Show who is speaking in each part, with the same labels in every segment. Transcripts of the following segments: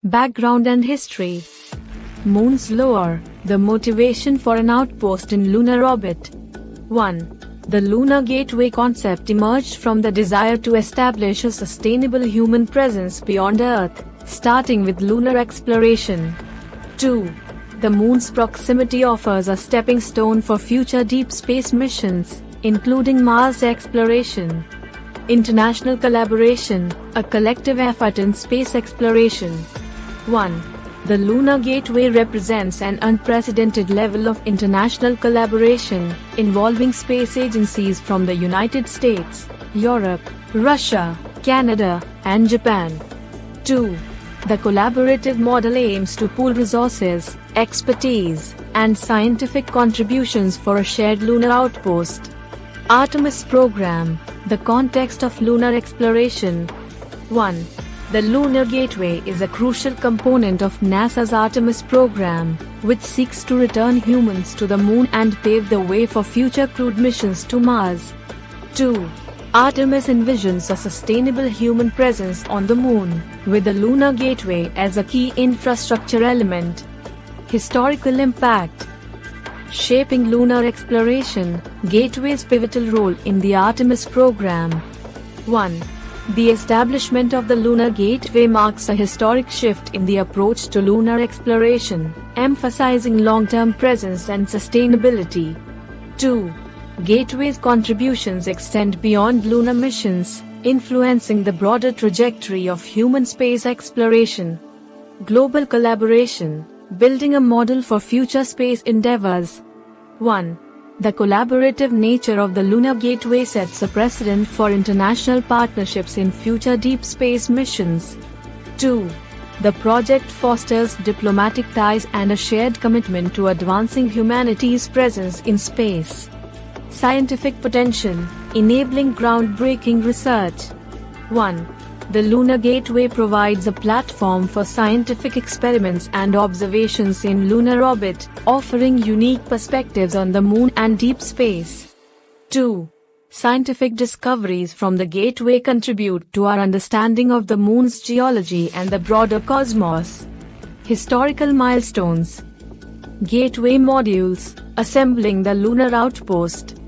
Speaker 1: Background and history. Moon's lore, the motivation for an outpost in lunar orbit. 1. The Lunar Gateway concept emerged from the desire to establish a sustainable human presence beyond Earth, starting with lunar exploration. 2. The Moon's proximity offers a stepping stone for future deep space missions, including Mars exploration. International collaboration, a collective effort in space exploration. 1. The Lunar Gateway represents an unprecedented level of international collaboration, involving space agencies from the United States, Europe, Russia, Canada, and Japan. 2. The collaborative model aims to pool resources, expertise, and scientific contributions for a shared lunar outpost. Artemis Program, the context of lunar exploration. 1. The Lunar Gateway is a crucial component of NASA's Artemis program, which seeks to return humans to the Moon and pave the way for future crewed missions to Mars. 2. Artemis envisions a sustainable human presence on the Moon, with the Lunar Gateway as a key infrastructure element. Historical impact. Shaping lunar exploration, Gateway's pivotal role in the Artemis program. 1. The establishment of the Lunar Gateway marks a historic shift in the approach to lunar exploration, emphasizing long-term presence and sustainability. 2. Gateway's contributions extend beyond lunar missions, influencing the broader trajectory of human space exploration. Global collaboration, building a model for future space endeavors. 1. The collaborative nature of the Lunar Gateway sets a precedent for international partnerships in future deep space missions. 2. The project fosters diplomatic ties and a shared commitment to advancing humanity's presence in space. Scientific potential, enabling groundbreaking research. 1. The Lunar Gateway provides a platform for scientific experiments and observations in lunar orbit, offering unique perspectives on the Moon and deep space. 2. Scientific discoveries from the Gateway contribute to our understanding of the Moon's geology and the broader cosmos. Historical milestones. Gateway modules, assembling the lunar outpost.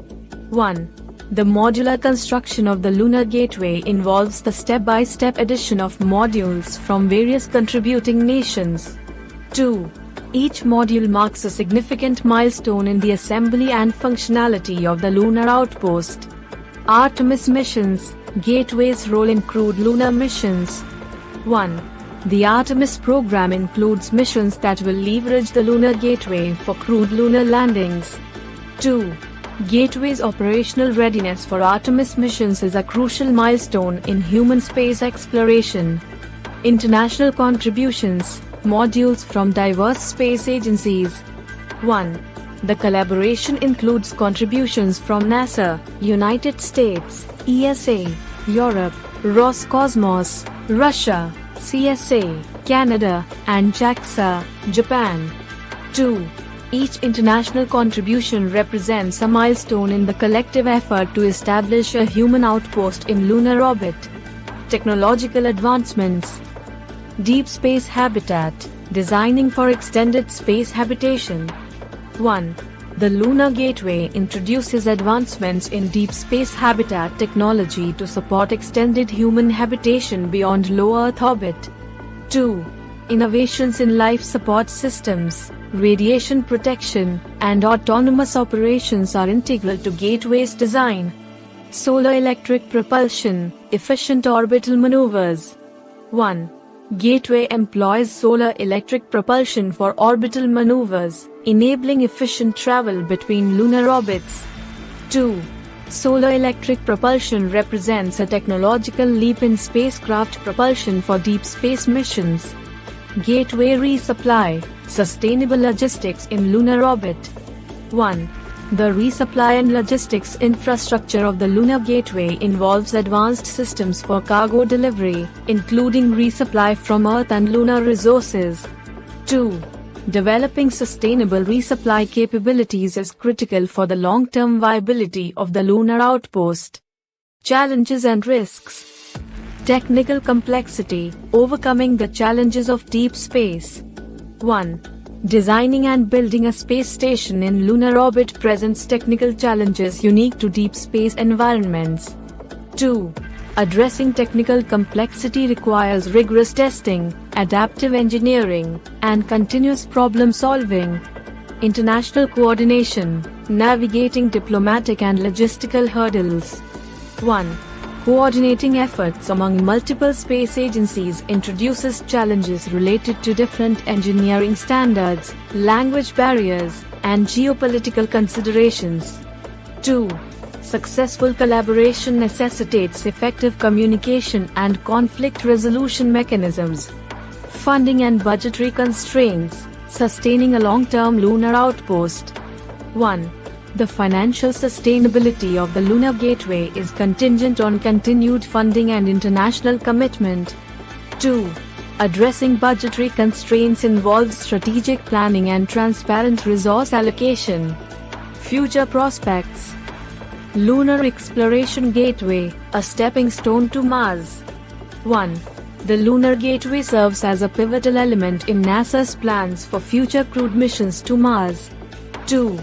Speaker 1: 1. The modular construction of the Lunar Gateway involves the step-by-step addition of modules from various contributing nations. 2. Each module marks a significant milestone in the assembly and functionality of the lunar outpost. Artemis missions, Gateway's role in crewed lunar missions. 1. The Artemis program includes missions that will leverage the Lunar Gateway for crewed lunar landings. 2. Gateway's operational readiness for Artemis missions is a crucial milestone in human space exploration. International contributions, modules from diverse space agencies. 1. The collaboration includes contributions from NASA, United States, ESA, Europe, Roscosmos, Russia, CSA, Canada, and JAXA, Japan. 2. Each international contribution represents a milestone in the collective effort to establish a human outpost in lunar orbit. Technological advancements. Deep space habitat, designing for extended space habitation. 1. The Lunar Gateway introduces advancements in deep space habitat technology to support extended human habitation beyond low Earth orbit. 2. Innovations in life support systems, radiation protection, and autonomous operations are integral to Gateway's design. Solar electric propulsion, efficient orbital maneuvers. 1. Gateway employs solar electric propulsion for orbital maneuvers, enabling efficient travel between lunar orbits. 2. Solar electric propulsion represents a technological leap in spacecraft propulsion for deep space missions. Gateway resupply, sustainable logistics in lunar orbit. 1. The resupply and logistics infrastructure of the Lunar Gateway involves advanced systems for cargo delivery, including resupply from Earth and lunar resources. 2. Developing sustainable resupply capabilities is critical for the long-term viability of the lunar outpost. Challenges and risks. Technical complexity, overcoming the challenges of deep space. 1. Designing and building a space station in lunar orbit presents technical challenges unique to deep space environments. 2. Addressing technical complexity requires rigorous testing, adaptive engineering, and continuous problem solving. International coordination, navigating diplomatic and logistical hurdles. 1. Coordinating efforts among multiple space agencies introduces challenges related to different engineering standards, language barriers, and geopolitical considerations. 2. Successful collaboration necessitates effective communication and conflict resolution mechanisms. Funding and budgetary constraints, sustaining a long-term lunar outpost. 1. The financial sustainability of the Lunar Gateway is contingent on continued funding and international commitment. 2. Addressing budgetary constraints involves strategic planning and transparent resource allocation. Future prospects. Lunar Exploration Gateway, a stepping stone to Mars. 1. The Lunar Gateway serves as a pivotal element in NASA's plans for future crewed missions to Mars. 2.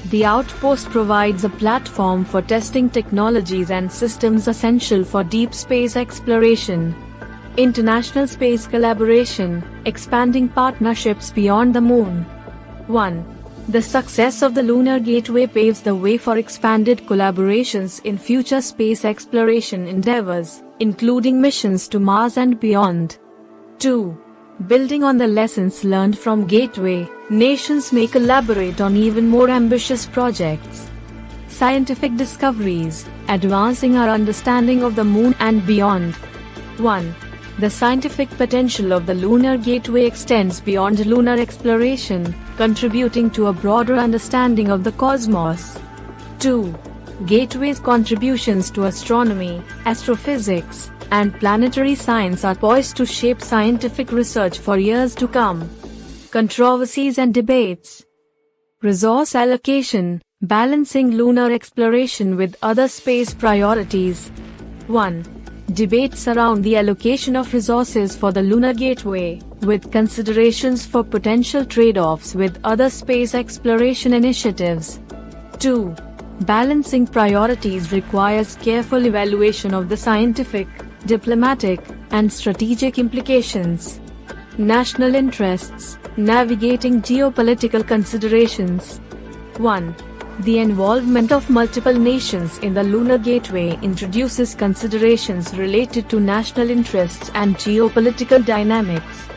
Speaker 1: The outpost provides a platform for testing technologies and systems essential for deep space exploration. International space collaboration, expanding partnerships beyond the Moon. 1. The success of the Lunar Gateway paves the way for expanded collaborations in future space exploration endeavors, including missions to Mars and beyond. 2. Building on the lessons learned from Gateway, nations may collaborate on even more ambitious projects. Scientific discoveries, advancing our understanding of the Moon and beyond. 1. The scientific potential of the Lunar Gateway extends beyond lunar exploration, contributing to a broader understanding of the cosmos. 2. Gateway's contributions to astronomy, astrophysics, and planetary science are poised to shape scientific research for years to come. Controversies and debates. Resource allocation, balancing lunar exploration with other space priorities. 1. Debates around the allocation of resources for the Lunar Gateway, with considerations for potential trade-offs with other space exploration initiatives. 2. Balancing priorities requires careful evaluation of the scientific, diplomatic, and strategic implications. National interests, navigating geopolitical considerations. 1. The involvement of multiple nations in the Lunar Gateway introduces considerations related to national interests and geopolitical dynamics.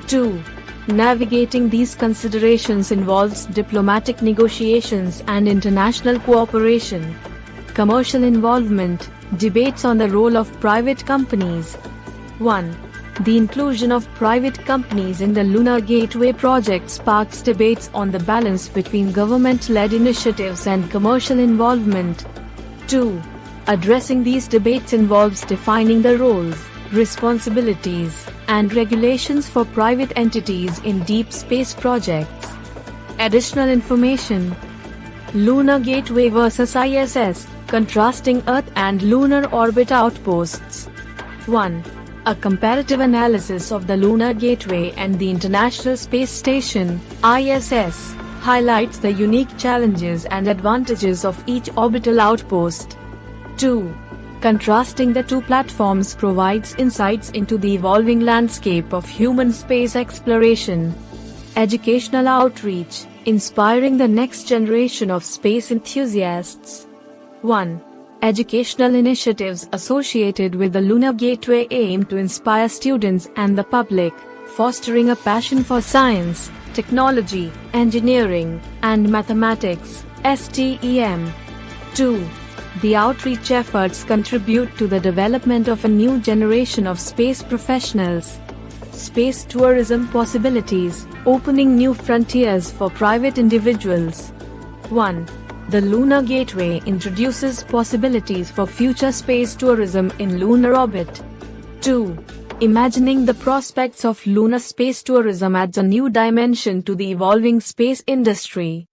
Speaker 1: 2. Navigating these considerations involves diplomatic negotiations and international cooperation. Commercial involvement, debates on the role of private companies. 1. The inclusion of private companies in the Lunar Gateway project sparks debates on the balance between government-led initiatives and commercial involvement. 2. Addressing these debates involves defining the roles, responsibilities, and regulations for private entities in deep space projects. Additional information. Lunar Gateway vs. ISS, contrasting Earth and lunar orbit outposts. 1. A comparative analysis of the Lunar Gateway and the International Space Station, ISS, highlights the unique challenges and advantages of each orbital outpost. 2. Contrasting the two platforms provides insights into the evolving landscape of human space exploration. Educational outreach, inspiring the next generation of space enthusiasts. 1. Educational initiatives associated with the Lunar Gateway aim to inspire students and the public, fostering a passion for science, technology, engineering, and mathematics, STEM. 2. The outreach efforts contribute to the development of a new generation of space professionals. Space tourism possibilities, opening new frontiers for private individuals. 1. The Lunar Gateway introduces possibilities for future space tourism in lunar orbit. 2. Imagining the prospects of lunar space tourism adds a new dimension to the evolving space industry.